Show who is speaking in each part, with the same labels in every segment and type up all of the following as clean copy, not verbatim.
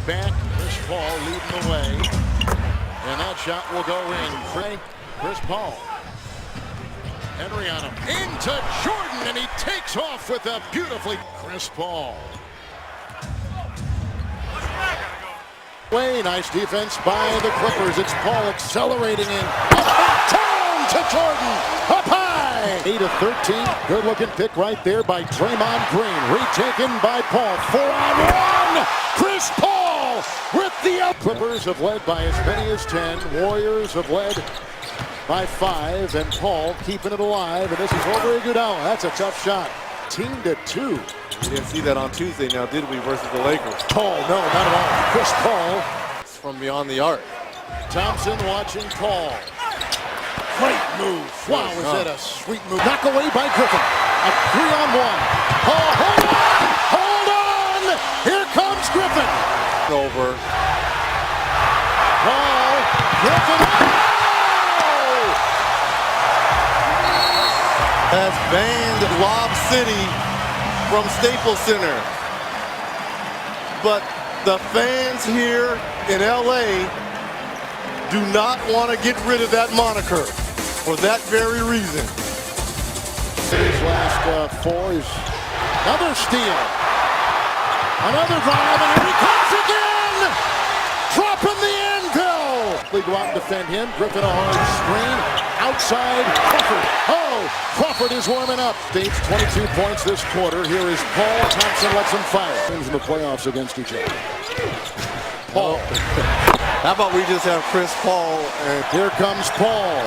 Speaker 1: back. Chris Paul leading the way. And that shot will go in. Chris Paul. Henry on him. Into Jordan, and he takes off with a beautifully Chris Paul. Way nice defense by the Clippers. It's Paul accelerating in. Down to Jordan. Up high. 8-13. Good looking pick right there by Draymond Green. Retaken by Paul. 4-on-1. Chris Paul with the up. Clippers have led by as many as 10. Warriors have led by 5. And Paul keeping it alive. And this is over Iguodala. That's a tough shot. 10-2.
Speaker 2: We didn't see that on Tuesday now, did we, versus the Lakers?
Speaker 1: Paul, no, not at all. Chris Paul.
Speaker 2: It's from beyond the arc.
Speaker 1: Thompson watching Paul. Great move. Wow, is that a sweet move. Knock away by Griffin. A 3-on-1. Paul, hold on! Hold on! Here comes Griffin.
Speaker 2: Over.
Speaker 1: Paul, Griffin. Oh!
Speaker 2: Has banned Lob City from Staples Center. But the fans here in LA do not want to get rid of that moniker for that very reason.
Speaker 1: His last 4 is another steal. Another drive, and here he comes again! Dropping the anvil! They go out and defend him. Griffin a hard screen. Outside, Crawford. Oh, Crawford is warming up. States 22 points this quarter. Here is Paul. Thompson lets him fire. Teams in the playoffs against each other. Paul.
Speaker 2: How about we just have Chris Paul and
Speaker 1: here comes Paul.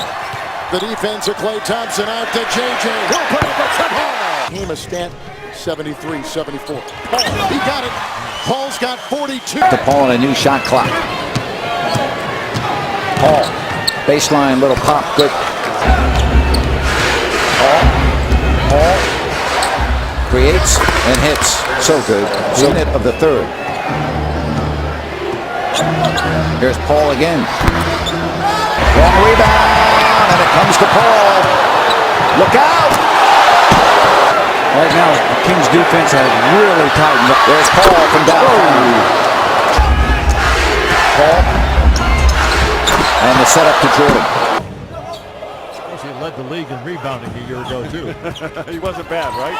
Speaker 1: The defense of Klay Thompson out to JJ. He'll put up a Paul. Team a stat 73-74. Paul, he got it. Paul's got 42.
Speaker 3: To Paul and a new shot clock. Paul, baseline, little pop, good. Paul creates and hits. So good. Minute of the third. Here's Paul again. Long rebound, and it comes to Paul. Look out! Right now, the Kings defense has really tightened up. There's Paul from downtown. Paul. And the setup to Jordan.
Speaker 4: He led the league in rebounding a year ago, too.
Speaker 2: he wasn't bad, right?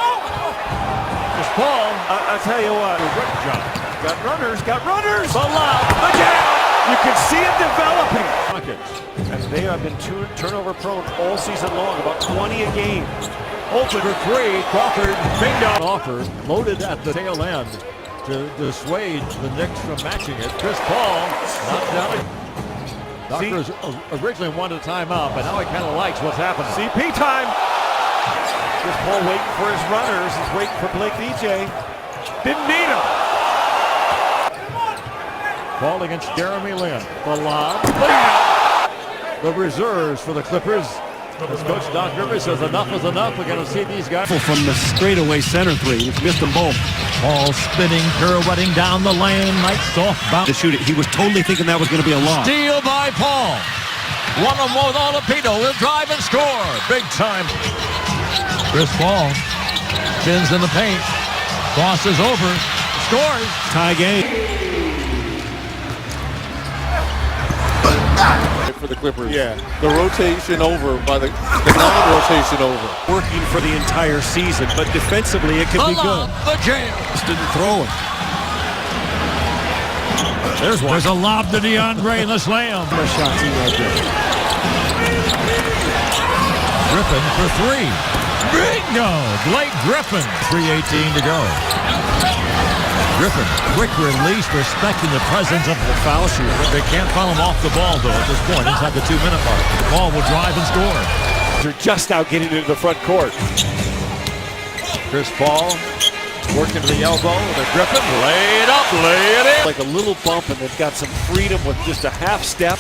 Speaker 4: It's Paul.
Speaker 5: I'll tell you what.
Speaker 4: Great job.
Speaker 5: Got runners.
Speaker 4: The lob. The jam.
Speaker 5: You can see it developing.
Speaker 4: Rockets.
Speaker 5: And they have been turnover prone all season long, about 20 a game.
Speaker 4: Open for 3. Crawford. Bingo. Offer loaded at the tail end to dissuade the Knicks from matching it. Chris Paul knocked down it. Doctors originally wanted a timeout, but now he kind of likes what's happening.
Speaker 5: CP time. Chris Paul waiting for his runners. He's waiting for Blake DJ. Didn't need him.
Speaker 4: Paul against Jeremy Lin. The lob. The reserves for the Clippers. As Coach Doc Rivers says, enough is enough. We're going to see these guys.
Speaker 6: From the straightaway center 3. He's missed them both.
Speaker 4: Paul spinning, pirouetting down the lane. Nice soft bounce.
Speaker 6: To shoot it. He was totally thinking that was going to be a lob.
Speaker 4: Steal by Paul. One of them with Oladipo. He'll drive and score. Big time. Chris Paul spins in the paint. Crosses over. Scores.
Speaker 6: Tie game.
Speaker 2: For the Clippers. Yeah. The rotation over by the non-rotation over.
Speaker 6: Working for the entire season, but defensively it could be good.
Speaker 4: The jam.
Speaker 6: Didn't throw it.
Speaker 4: There's one. There's a lob to DeAndre and the slam.
Speaker 6: Shots he right there.
Speaker 4: Griffin for 3. Bingo! Blake Griffin. 3:18 to go. Griffin, quick release, respecting the presence of the foul shooter. They can't foul him off the ball, though, at this point, inside the 2-minute mark. The ball will drive and score.
Speaker 5: They're just now getting into the front court.
Speaker 4: Chris Paul working to the elbow. The Griffin, lay it up, lay it in.
Speaker 5: Like a little bump, and they've got some freedom with just a half step.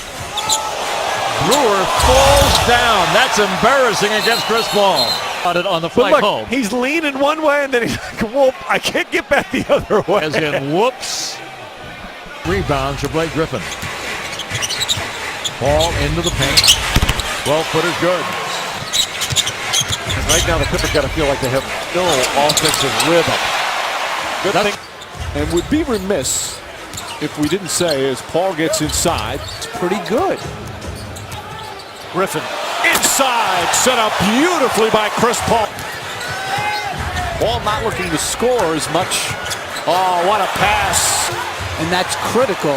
Speaker 4: Brewer falls down. That's embarrassing against Chris Paul. On the flight
Speaker 5: But look,
Speaker 4: home.
Speaker 5: he's leaning one way, and then he's like, whoop, I can't get back the other way.
Speaker 4: As in, whoops. Rebounds for Blake Griffin. Paul into the paint. 12-footer good.
Speaker 5: Right now, the Clippers got to feel like they have no offensive rhythm. Good thing.
Speaker 2: And would be remiss
Speaker 6: if we didn't say, as Paul gets inside, it's pretty good.
Speaker 5: Griffin inside, set up beautifully by Chris Paul.
Speaker 6: Paul not looking to score as much. Oh, what a pass.
Speaker 7: And that's critical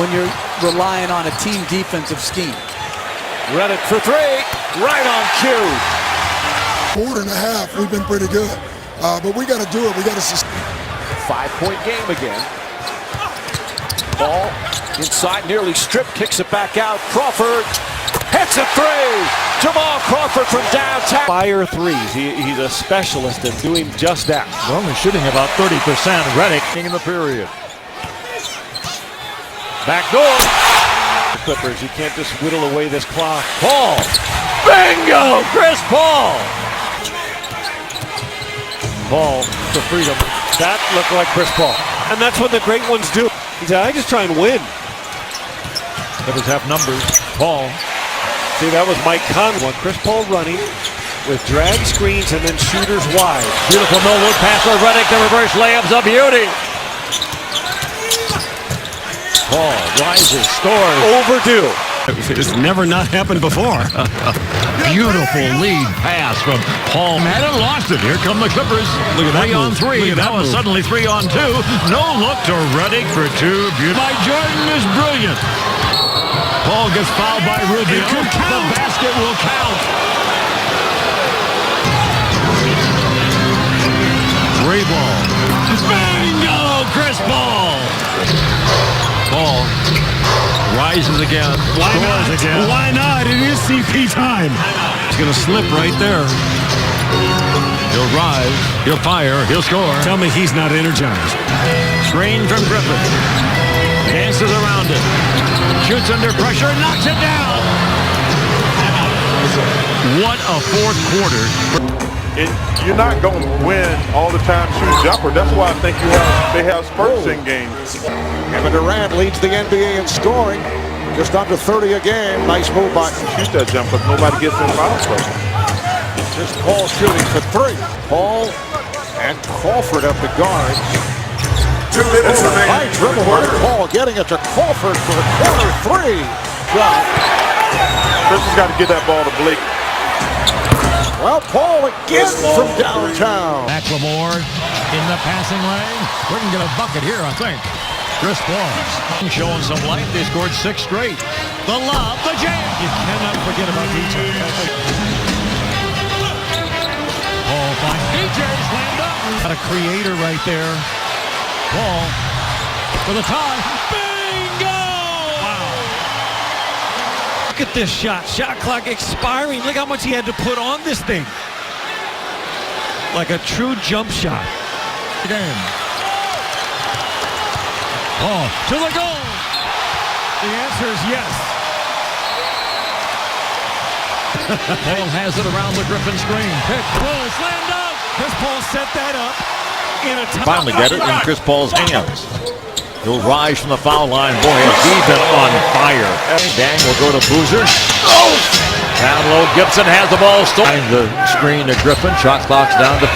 Speaker 7: when you're relying on a team defensive scheme.
Speaker 5: Read it for three, right on cue.
Speaker 8: Quarter and a half, we've been pretty good. But we got to do it. We got to sustain.
Speaker 6: 5-point game again. Ball inside, nearly stripped, kicks it back out. Crawford hits a three. Jamal Crawford from downtown.
Speaker 5: Fire threes. He's a specialist in doing just that.
Speaker 4: They're only shooting about 30%. Redick in the period.
Speaker 5: Back door. The Clippers, you can't just whittle away this clock.
Speaker 4: Paul. Bingo! Chris Paul. Paul to freedom.
Speaker 5: That looked like Chris Paul. And that's what the great ones do. He said, I just try and win.
Speaker 4: Clippers have numbers. Paul.
Speaker 5: See, that was Mike Conley. Chris Paul running with drag screens and then shooters wide.
Speaker 4: Beautiful no-look pass for Redick. The reverse layup's a beauty. Paul rises, scores.
Speaker 5: Overdue.
Speaker 9: It's never not happened before.
Speaker 10: Beautiful lead pass from Paul. Hadn't lost it. Here come the Clippers.
Speaker 9: Look at that
Speaker 10: 3 on 3. That was suddenly 3 on 2. No look to Redick for 2. By Jordan is brilliant. Paul gets fouled by Rubio. The basket will count. Three ball. Bingo! Chris Paul. Paul rises again.
Speaker 9: Why
Speaker 10: Scores
Speaker 9: not?
Speaker 10: again.
Speaker 9: Why not? It is CP time.
Speaker 10: He's going to slip right there. He'll rise. He'll fire. He'll score.
Speaker 9: Tell me he's not energized.
Speaker 10: Screen from Griffin. Dances around it. Shoots under pressure. Knocks it down. What a fourth quarter.
Speaker 11: You're not going to win all the time shooting jumper. That's why I think they have spurts in games.
Speaker 1: Kevin Durant leads the NBA in scoring. Just under 30 a game. Nice move by.
Speaker 11: Shoot that jumper. Nobody gets in foul trouble.
Speaker 1: Just Paul shooting for three. Paul and Crawford up the guards.
Speaker 11: 2 minutes remaining.
Speaker 1: High dribble with Paul getting it to Crawford for the corner three. Shot.
Speaker 11: Chris has got to get that ball to Blake.
Speaker 1: Well, Paul again from downtown.
Speaker 10: Macklemore in the passing lane. We can get a bucket here, I think. Chris Paul showing some life. They scored 6 straight. The lob, the jam.
Speaker 9: You cannot forget about DJ.
Speaker 10: Paul finds DJ slammed up.
Speaker 9: Got a creator right there.
Speaker 10: Paul for the tie. Bingo!
Speaker 9: Wow. Look at this shot. Shot clock expiring. Look how much he had to put on this thing. Like a true jump shot.
Speaker 10: Game. Paul to the goal.
Speaker 9: The answer is yes.
Speaker 10: Paul has it around the Griffin screen. Pick.
Speaker 9: Whoa, slammed up. Chris Paul set that up in a time.
Speaker 10: Finally get it in Chris Paul's hands. He'll rise from the foul line. Boy, has he been on fire. Dang will go to Boozer. Oh! Down low, Gibson has the ball. Behind the screen to Griffin. Shot clock's down to 5.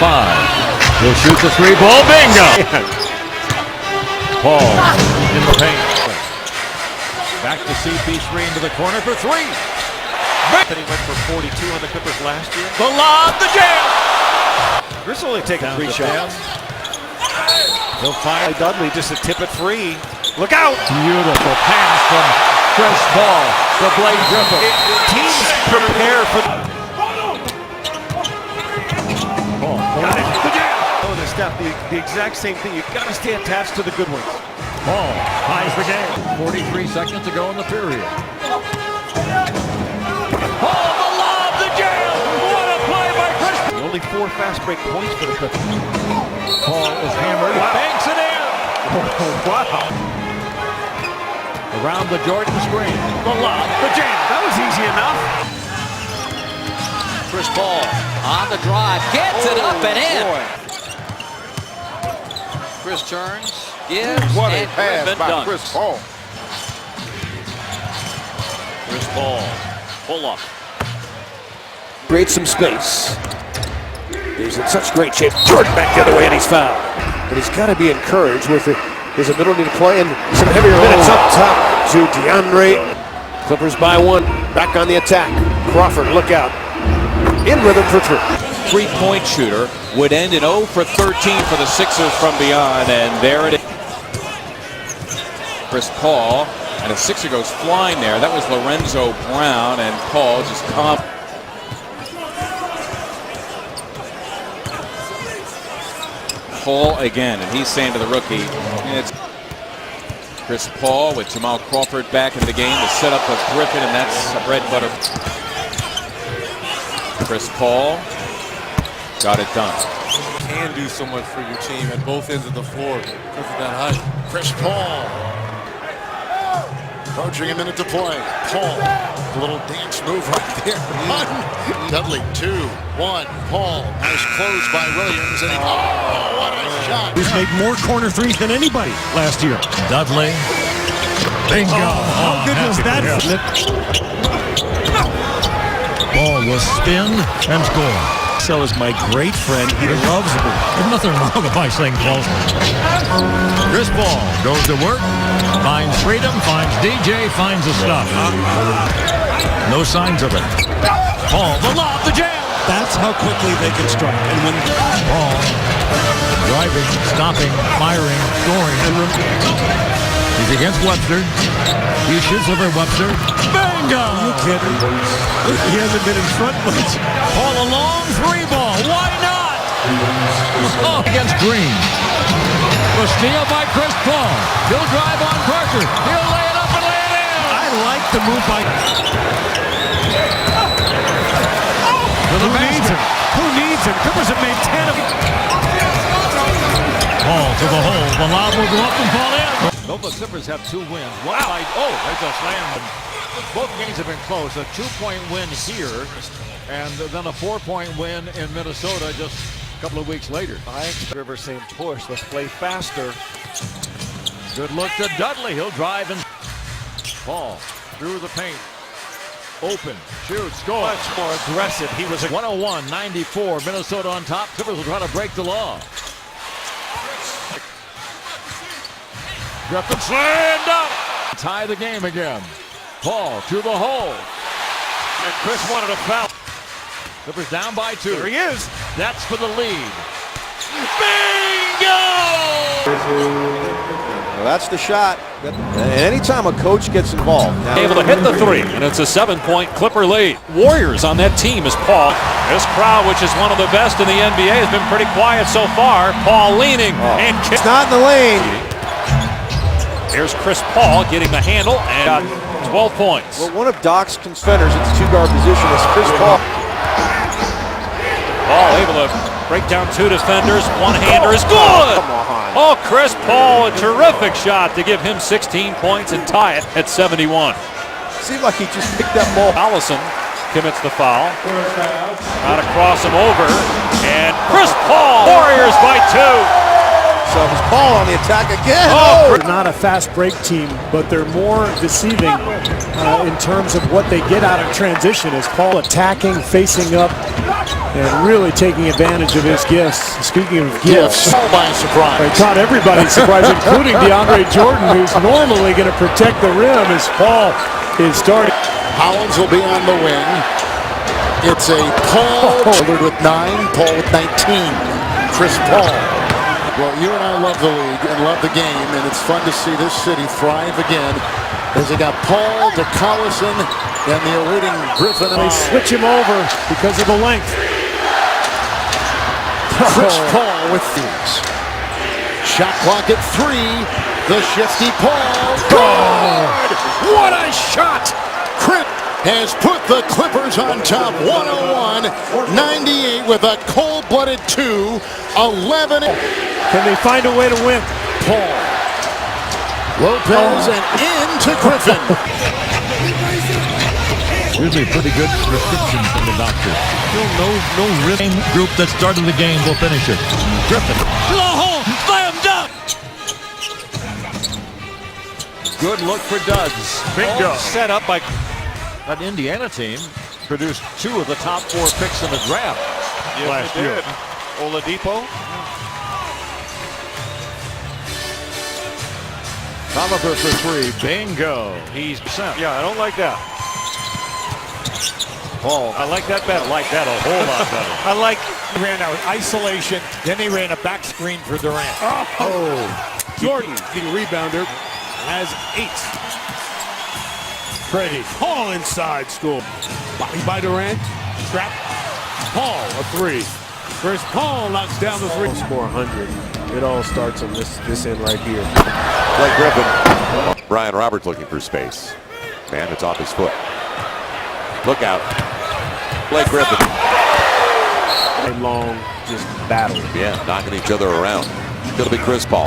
Speaker 10: He'll shoot the 3-ball. Bingo! Paul in the paint. Back to CP3 into the corner for 3.
Speaker 5: Then he went for 42 on the Clippers last year.
Speaker 10: The lob, the jam!
Speaker 5: Chris only taking
Speaker 10: Down
Speaker 5: 3
Speaker 10: to
Speaker 5: shots.
Speaker 10: He'll fire.
Speaker 5: Dudley just to tip it free. Look out!
Speaker 10: Beautiful pass from Chris Paul to Blake Griffin.
Speaker 5: Teams prepare for
Speaker 10: Paul.
Speaker 5: Oh, the step, the exact same thing. You've got to stay attached to the good ones.
Speaker 10: Paul ties the game. 43 seconds to go in the period. Paul, the lob, the jam! What a play by Chris!
Speaker 5: Only 4 fast break points for the Clippers.
Speaker 10: Paul is hammered.
Speaker 5: Wow.
Speaker 10: Banks it in.
Speaker 5: Oh, wow.
Speaker 10: Around the Jordan screen. The lob, the jam.
Speaker 5: That was easy enough.
Speaker 7: Chris Paul on the drive. Gets it up and in.
Speaker 5: Boy.
Speaker 7: Chris turns. Gives.
Speaker 11: What a
Speaker 7: and
Speaker 11: pass
Speaker 7: Griffin
Speaker 11: by
Speaker 7: dunks.
Speaker 11: Chris Paul.
Speaker 10: Chris Paul. Pull up.
Speaker 3: Create some space. He's in such great shape. Jordan back the other way and he's fouled. But he's got to be encouraged with
Speaker 6: His ability to play in some heavier minutes up top to DeAndre. Clippers by one. Back on the attack. Crawford, look out. In rhythm for three.
Speaker 12: Three-point shooter would end in 0 for 13 for the Sixers from beyond, and there it is. Chris Paul, and a Sixer goes flying there. That was Lorenzo Brown, and Paul just come. Paul again, and he's saying to the rookie, it's Chris Paul with Jamal Crawford back in the game. The setup of Griffin, and that's a bread and butter. Chris Paul got it done.
Speaker 2: Can do so much for your team at both ends of the floor because of that height.
Speaker 1: Chris Paul. Approaching a minute to play. Paul. A little dance move right there. One. Dudley, 2-1. Paul. Nice close by Williams. And oh, what a shot.
Speaker 9: He's made more corner threes than anybody last year.
Speaker 10: Dudley. Bingo.
Speaker 9: How good was that?
Speaker 10: Ball was spinned and scored.
Speaker 9: So is my great friend. He loves the ball.
Speaker 10: There's nothing wrong with my saying close. Chris Paul goes to work, finds freedom, finds DJ, finds the stuff. No signs of it. Paul, the lob, the jam.
Speaker 9: That's how quickly they can strike. And when
Speaker 10: Paul driving, stopping, firing, scoring. He's against Webster. He shoots over Webster. Bingo!
Speaker 9: you kidding? He hasn't been in front much.
Speaker 10: Paul, a long three ball. Why not? Oh, against Green. The steal by Chris Paul. He'll drive on Parker. He'll lay it up and lay it in.
Speaker 9: I like the move by.
Speaker 10: Who needs him?
Speaker 9: Who needs him? Clippers have made 10 of them.
Speaker 10: Paul to the hole. The lob will go up and fall in.
Speaker 4: Well, the Clippers have 2 wins. One by, there's a slam. Both games have been close. A 2-point win here, and then a 4-point win in Minnesota just a couple of weeks later.
Speaker 5: I expect Rivers saying push. Let's play faster.
Speaker 4: Good look to Dudley. He'll drive and Paul through the paint. Open, shoots, score.
Speaker 5: Much more aggressive. He was
Speaker 4: 101-94. Minnesota on top. Clippers will try to break the law. Griffin slammed up. Tie the game again. Paul to the hole.
Speaker 5: And Chris wanted a foul.
Speaker 4: Clippers down by 2.
Speaker 5: There he is.
Speaker 4: That's for the lead. Bingo!
Speaker 6: Well, that's the shot. And anytime a coach gets involved.
Speaker 12: Able to hit the three, and it's a 7-point Clipper lead. Warriors on that team is Paul. This crowd, which is one of the best in the NBA, has been pretty quiet so far. Paul leaning and
Speaker 6: It's not in the lane.
Speaker 12: Here's Chris Paul getting the handle and got 12 points.
Speaker 6: Well, one of Doc's contenders at the 2-guard position is Chris Paul.
Speaker 12: Paul able to break down 2 defenders. One-hander is good.
Speaker 6: Come on.
Speaker 12: Oh, Chris Paul, a terrific shot to give him 16 points and tie it at 71.
Speaker 6: Seemed like he just picked that ball.
Speaker 12: Allison commits the foul. Got to cross him over. And Chris Paul, Warriors by 2.
Speaker 6: So it was Paul on the attack again.
Speaker 13: They're not a fast break team, but they're more deceiving in terms of what they get out of transition. As Paul attacking, facing up, and really taking advantage of his gifts. Speaking of gifts,
Speaker 1: by surprise.
Speaker 13: They caught everybody surprised, including DeAndre Jordan, who's normally going to protect the rim as Paul is starting.
Speaker 1: Hollins will be on the wing. It's a Paul with 9, Paul with 19. Chris Paul. Well, you and I love the league and love the game, and it's fun to see this city thrive again as they got Paul to Collison and the awaiting Griffin.
Speaker 13: They switch him over because of the length.
Speaker 1: Chris Paul with these. Shot clock at 3. The shifty Paul. Good! What a shot! Chris has put the Clippers on top 101-98 with a cold-blooded 2-11.
Speaker 13: Can they find a way to win?
Speaker 1: Paul. Lopez and into Griffin.
Speaker 10: Usually a pretty good prescription from the doctor. Still no rhythm group that started the game will finish it. Griffin.
Speaker 9: To the hole. Slam dunk.
Speaker 4: Good look for Duds.
Speaker 5: Bingo.
Speaker 4: All set up by that Indiana team. Produced 2 of the top 4 picks in the draft last year.
Speaker 5: Oladipo.
Speaker 4: Oliver for three. Bingo.
Speaker 5: He's sent. Yeah, I don't like that.
Speaker 4: Paul.
Speaker 5: I like that better.
Speaker 4: I like that a whole lot better.
Speaker 5: I like he ran out isolation, then he ran a back screen for Durant.
Speaker 13: Jordan, the rebounder, has 8. Pretty. Paul inside score. Body by Durant. Trap. Paul, a 3. Chris Paul knocks down the 3. Score 100. It all starts on this end right here.
Speaker 14: Blake Griffin. Brian Roberts looking for space. Man, it's off his foot. Look out. Blake Griffin.
Speaker 13: A long just battle.
Speaker 14: Yeah, knocking each other around. It'll be Chris Paul.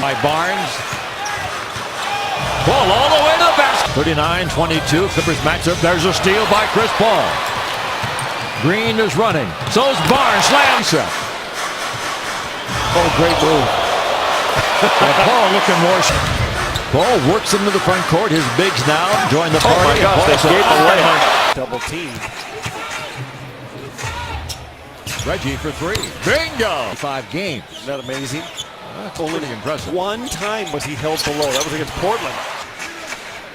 Speaker 4: By Barnes. Ball all the way to the basket. 39-22. Clippers match up. There's a steal by Chris Paul. Green is running. So's Barnes. Slams it. Oh, great move. And Paul looking more. Paul works into the front court. His bigs now join the party.
Speaker 5: Oh my gosh, they gave the layup.
Speaker 13: Double team.
Speaker 4: Reggie for 3. Bingo! 5 games.
Speaker 5: Isn't that amazing?
Speaker 4: That's pretty impressive.
Speaker 5: One time was he held below. That was against Portland.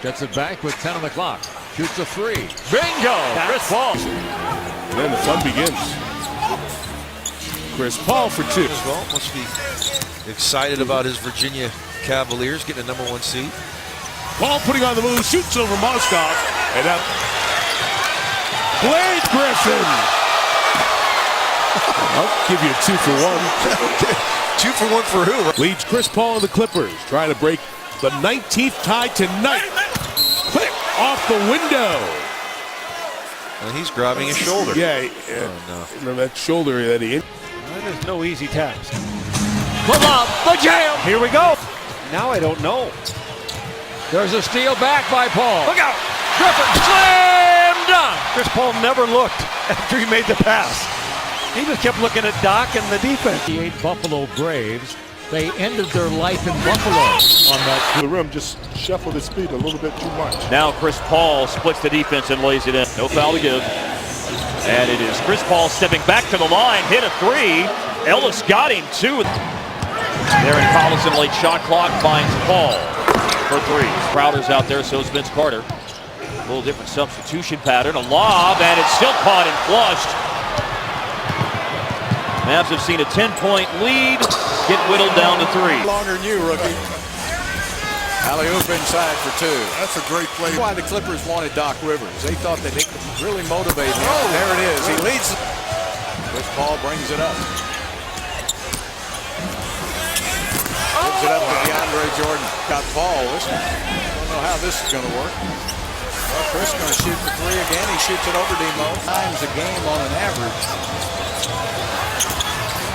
Speaker 4: Gets it back with 10 on the clock. Shoots a 3. Bingo! Chris Paul.
Speaker 13: And then the fun begins. Chris Paul for 2.
Speaker 15: As well, must be excited about his Virginia Cavaliers getting a #1 seed.
Speaker 13: Paul putting on the move, shoots over Moskov, and up. Blake Griffin. I'll give you a 2 for 1.
Speaker 15: 2 for 1 for who?
Speaker 13: Leads Chris Paul and the Clippers, trying to break the 19th tie tonight. Click off the window.
Speaker 15: And he's grabbing his shoulder.
Speaker 13: Yeah,
Speaker 15: oh, no.
Speaker 13: Remember that shoulder that he.
Speaker 5: That is no easy task.
Speaker 4: Come on, the jam.
Speaker 5: Here we go. Now I don't know.
Speaker 4: There's a steal back by Paul.
Speaker 5: Look out!
Speaker 4: Griffin slam dunk.
Speaker 5: Chris Paul never looked after he made the pass. He just kept looking at Doc and the defense.
Speaker 4: The 8 Buffalo Braves. They ended their life in Buffalo on that.
Speaker 11: The rim just shuffled his feet a little bit too much.
Speaker 16: Now Chris Paul splits the defense and lays it in. No foul to give. And it is Chris Paul stepping back to the line, hit a 3. Ellis got him too. Darren Collison, late shot clock, finds Paul for 3. Crowder's out there, so is Vince Carter. A little different substitution pattern. A lob, and it's still caught and flushed. Mavs have seen a 10-point lead get whittled down to 3.
Speaker 3: Longer than you, rookie. Alley-oop inside for 2.
Speaker 2: That's a great play.
Speaker 3: That's why the Clippers wanted Doc Rivers. They thought that they could really motivate him. Oh, there it is. He leads. Chris Paul brings it up. Gives it up to DeAndre Jordan. Got Paul. Listen, I don't know how this is going to work. Well, Chris is going to shoot for 3 again. He shoots it over Demo. Times a game on an average.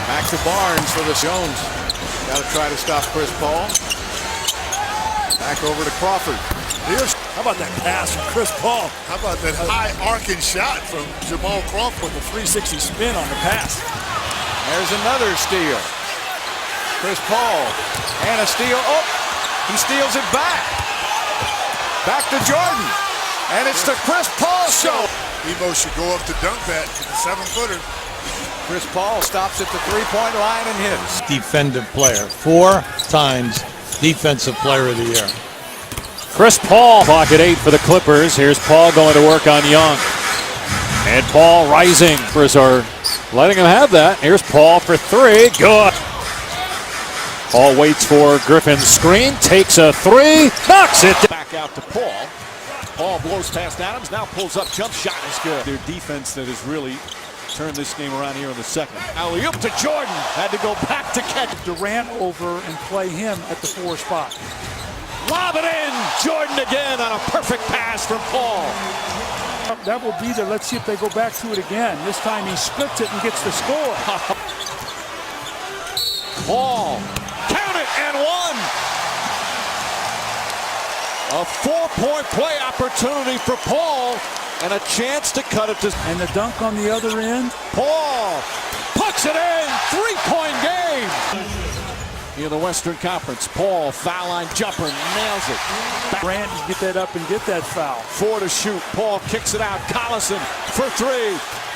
Speaker 3: Back to Barnes for the Jones. Got to try to stop Chris Paul. Back over to Crawford.
Speaker 13: How about that pass from Chris Paul?
Speaker 2: How about that high arcing shot from Jamal Crawford?
Speaker 13: With a 360 spin on the pass.
Speaker 3: There's another steal. Chris Paul and a steal. Oh, he steals it back. Back to Jordan. And it's the Chris Paul show.
Speaker 2: Debo should go up to dunk that. It's a 7-footer.
Speaker 3: Chris Paul stops at the 3-point line and hits.
Speaker 17: Defensive player. 4 times Defensive Player of the Year.
Speaker 18: Chris Paul, clock at 8 for the Clippers. Here's Paul going to work on Young. And Paul rising. Clippers are letting him have that. Here's Paul for 3. Good. Paul waits for Griffin's screen. Takes a 3. Knocks it
Speaker 3: back out to Paul. Paul blows past Adams. Now pulls up. Jump shot is good.
Speaker 13: Their defense that has really turned this game around here in the second.
Speaker 3: Alley-oop to Jordan. Had to go back to catch
Speaker 13: Durant over and play him at the 4 spot.
Speaker 3: Lob it in. Jordan again on a perfect pass from Paul.
Speaker 13: That will be there. Let's see if they go back to it again. This time he splits it and gets the score.
Speaker 3: Paul. Count it and 1. A 4-point play opportunity for Paul and a chance to cut it to.
Speaker 13: And the dunk on the other end.
Speaker 3: Paul puts it in. 3-point game. In the Western Conference, Paul, foul line jumper, nails it.
Speaker 13: Grant, get that up and get that foul.
Speaker 3: 4 to shoot. Paul kicks it out. Collison for 3.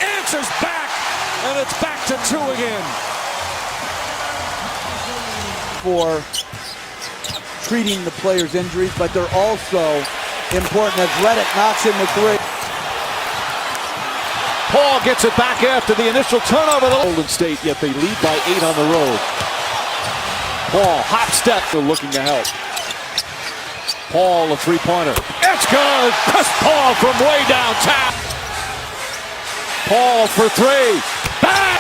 Speaker 3: Answers back, and it's back to 2 again. For
Speaker 7: treating the players' injuries, but they're also important as Reddick knocks in the three.
Speaker 3: Paul gets it back after the initial turnover. Golden State, yet they lead by 8 on the road. Paul, hop step, they're looking to help. Paul, a three-pointer. It's good! Chris Paul from way downtown. Paul for three. Back!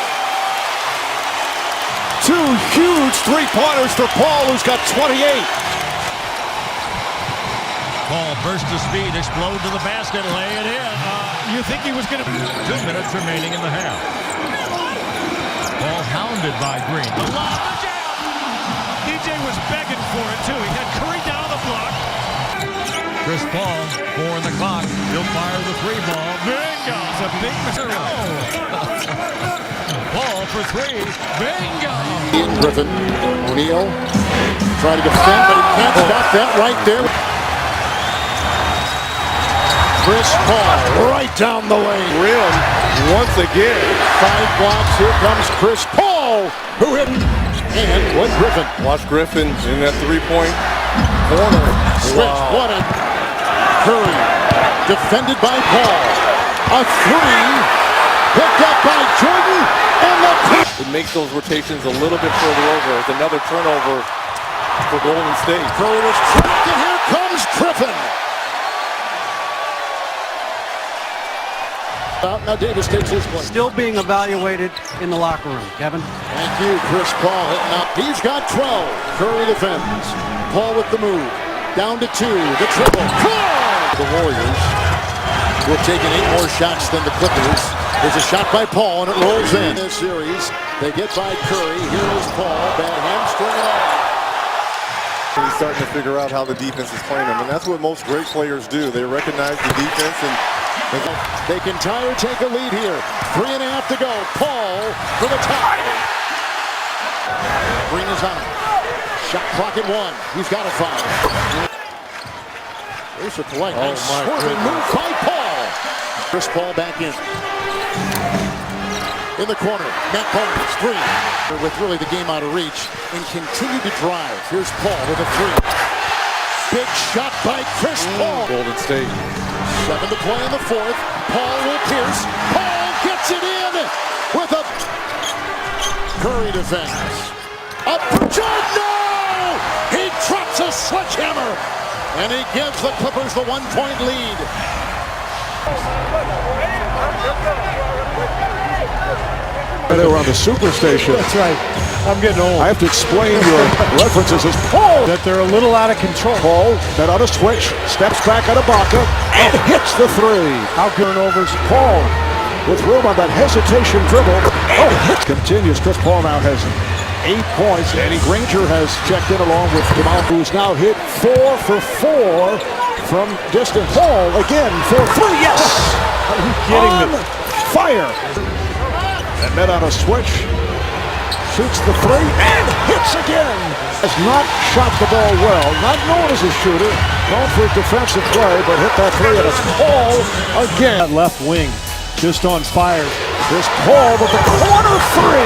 Speaker 3: 2 huge three-pointers for Paul, who's got 28.
Speaker 4: Paul burst to speed, explode to the basket, lay it in. You think he was going to... 2 minutes remaining in the half. Paul hounded by Green. The lob, the jam! DJ was begging for it, too. He had Curry down the block. Chris Paul, 4 in the clock. He'll fire the 3-ball. Bingo! It's a big Paul for 3. Bingo!
Speaker 1: Griffin, O'Neal, trying to defend, but he can't stop that right there. Chris Paul right down the lane.
Speaker 2: Rim once again.
Speaker 1: 5 blocks. Here comes Chris Paul, who hit and Blake Griffin.
Speaker 2: Watch Griffin in that three-point corner.
Speaker 1: Switch. Wow. What a Curry. Defended by Paul. A 3. Picked up by Jordan. And the
Speaker 2: it makes those rotations a little bit further over. It's another turnover for Golden State.
Speaker 1: Curry was trapped, and here comes Griffin. Now Davis takes his place.
Speaker 19: Still being evaluated in the locker room. Kevin.
Speaker 1: Thank you, Chris Paul hitting up. He's got 12. Curry defends. Paul with the move. Down to 2. The triple. The Warriors will take 8 more shots than the Clippers. There's a shot by Paul, and it rolls in this series. They get by Curry. Here is Paul. Bad hamstring and all.
Speaker 2: He's starting to figure out how the defense is playing him, and that's what most great players do. They recognize the defense, and
Speaker 1: they can tie or take a lead here. 3.5 to go. Paul for the tie. Green is on. Shot clock at 1. He's got a foul. There's a play.
Speaker 2: Oh,
Speaker 1: nice
Speaker 2: my
Speaker 1: swerving move by Paul. Chris Paul back in. In the corner, Matt Barnes, 3. With really the game out of reach and continue to drive. Here's Paul with a 3. Big shot by Chris Paul.
Speaker 2: Golden State.
Speaker 1: 7 to play in the 4th. Paul will pierce. Paul gets it in with a Curry defense. Up for Jordan. No! He drops a sledgehammer. And he gives the Clippers the 1-point lead.
Speaker 3: They were on the Superstation.
Speaker 13: That's right. I'm getting old.
Speaker 3: I have to explain your references as Paul.
Speaker 13: That they're a little out of control.
Speaker 3: Paul, then on a switch, steps back at Ibaka, and hits the 3.
Speaker 13: How good overs.
Speaker 3: Paul with room on that hesitation dribble. Oh, hit continues. Chris Paul now has 8 points. Danny Granger has checked in along with Jamal, who's now hit 4 for 4 from distance. Paul again for 3. Yes!
Speaker 13: Are you kidding me?
Speaker 3: Fire! And then on a switch, shoots the 3 and hits again. Has not shot the ball well. Not known as a shooter. Known for defensive play, but hit that 3 and it's Paul again.
Speaker 13: That left wing just on fire.
Speaker 3: There's Paul with the corner 3.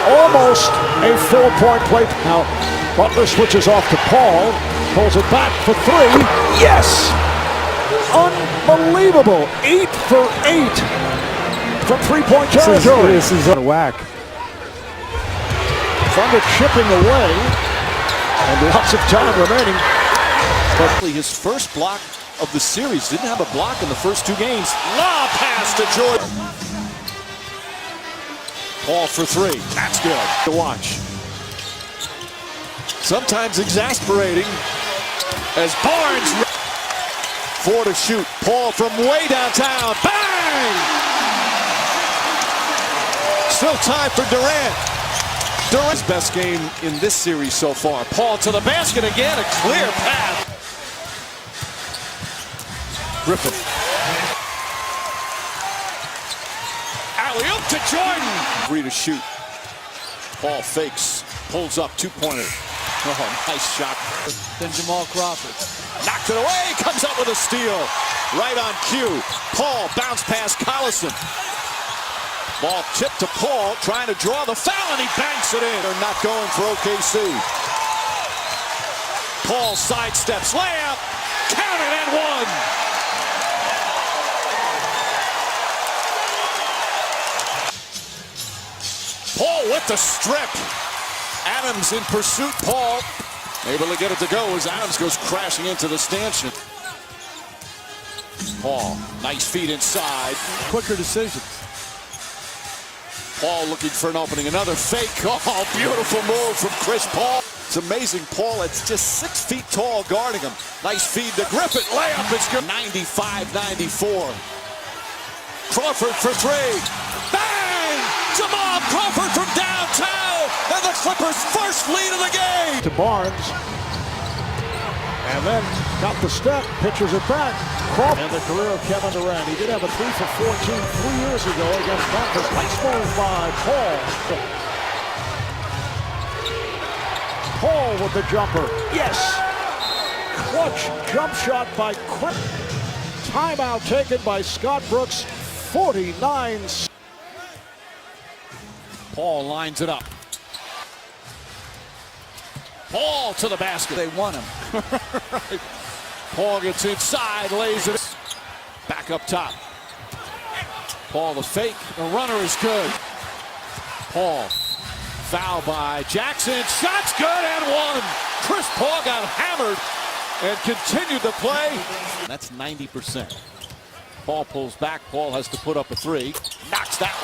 Speaker 3: Almost a 4-point play. Now Butler switches off to Paul. Pulls it back for 3. Yes! Unbelievable. 8 for 8. From 3-point territory.
Speaker 13: This is a whack.
Speaker 3: Thunder chipping away, and lots of time remaining.
Speaker 20: But his first block of the series, didn't have a block in the first 2 games. Lob pass to Jordan. Paul for 3. That's good to watch. Sometimes exasperating as Barnes 4 to shoot. Paul from way downtown. Bang! Still time for Durant. Durant's best game in this series so far. Paul to the basket again, a clear path. Griffin. Alley-oop to Jordan. 3 to shoot. Paul fakes, pulls up, 2-pointer. Oh, nice shot.
Speaker 7: Then Jamal Crawford.
Speaker 20: Knocked it away, comes up with a steal. Right on cue. Paul bounce past Collison. Ball tipped to Paul, trying to draw the foul, and he banks it in. They're not going for OKC. Paul sidesteps, layup, count it and one. Paul with the strip. Adams in pursuit. Paul able to get it to go as Adams goes crashing into the stanchion. Paul, nice feet inside.
Speaker 5: Quicker decisions.
Speaker 20: Paul looking for an opening. Another fake. Oh, beautiful move from Chris Paul. It's amazing. Paul, it's just 6 feet tall guarding him. Nice feed to Griffin. Layup is good. 95-94. Crawford for three. Bang! Jamal Crawford from downtown. And the Clippers' first lead of the game.
Speaker 1: To Barnes. And then got the step. Pitches it back. Crawford. And the career of Kevin Durant. He did have a 3 for 14 3 years ago against Memphis. Nice move by Paul. Paul with the jumper. Yes! Clutch jump shot by Chris. Timeout taken by Scott Brooks. 49.
Speaker 20: Paul lines it up. Paul to the basket.
Speaker 7: They won him.
Speaker 20: Paul gets inside, lays it. Back up top. Paul the fake. The runner is good. Paul. Foul by Jackson. Shot's good and one. Chris Paul got hammered and continued to play. That's 90%. Paul pulls back. Paul has to put up a three. Knocks that